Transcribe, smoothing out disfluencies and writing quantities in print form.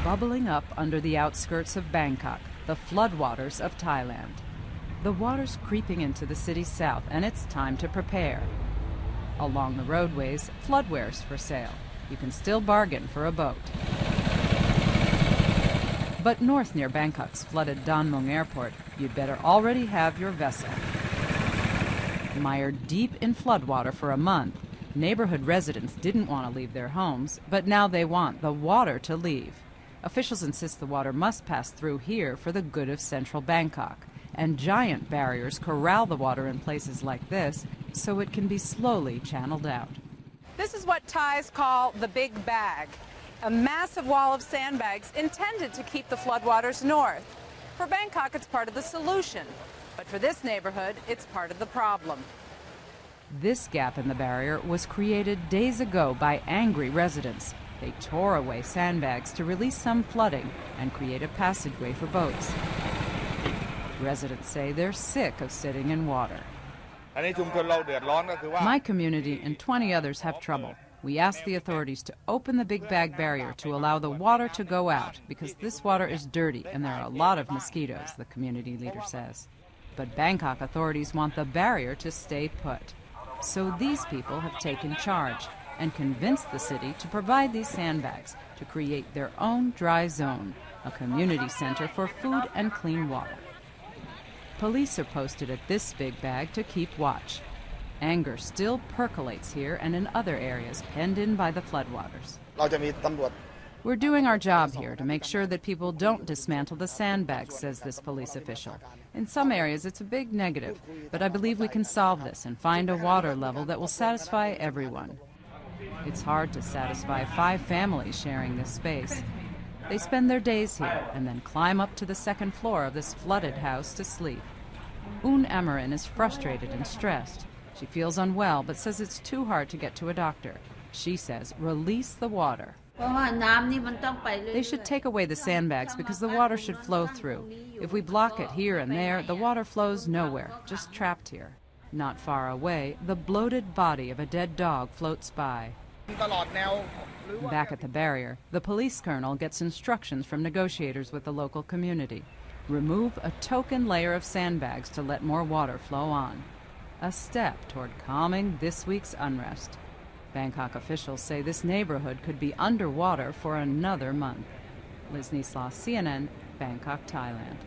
bubbling up under the outskirts of Bangkok, the floodwaters of Thailand. The water's creeping into the city's south, and it's time to prepare. Along the roadways, floodwares for sale. You can still bargain for a boat. But north near Bangkok's flooded Don Mueang airport, you'd better already have your vessel. Mired deep in floodwater for a month, neighborhood residents didn't want to leave their homes, but now they want the water to leave. Officials insist the water must pass through here for the good of central Bangkok, and giant barriers corral the water in places like this so it can be slowly channeled out. This is what Thais call the Big Bag, a massive wall of sandbags intended to keep the floodwaters north. For Bangkok, it's part of the solution, but for this neighborhood, it's part of the problem. This gap in the barrier was created days ago by angry residents. They tore away sandbags to release some flooding and create a passageway for boats. Residents say they're sick of sitting in water. My community and 20 others have trouble. We asked the authorities to open the Big Bag barrier to allow the water to go out because this water is dirty and there are a lot of mosquitoes, the community leader says. But Bangkok authorities want the barrier to stay put. So these people have taken charge and convinced the city to provide these sandbags to create their own dry zone, a community center for food and clean water. Police are posted at this Big Bag to keep watch. Anger still percolates here and in other areas penned in by the floodwaters. We're doing our job here to make sure that people don't dismantle the sandbags, says this police official. In some areas it's a big negative, but I believe we can solve this and find a water level that will satisfy everyone. It's hard to satisfy 5 families sharing this space. They spend their days here and then climb up to the second floor of this flooded house to sleep. Un Amarin is frustrated and stressed. She feels unwell but says it's too hard to get to a doctor. She says, release the water. They should take away the sandbags because the water should flow through. If we block it here and there, the water flows nowhere, just trapped here. Not far away, the bloated body of a dead dog floats by. Back at the barrier, the police colonel gets instructions from negotiators with the local community. Remove a token layer of sandbags to let more water flow on. A step toward calming this week's unrest. Bangkok officials say this neighborhood could be underwater for another month. Neisloss, CNN, Bangkok, Thailand.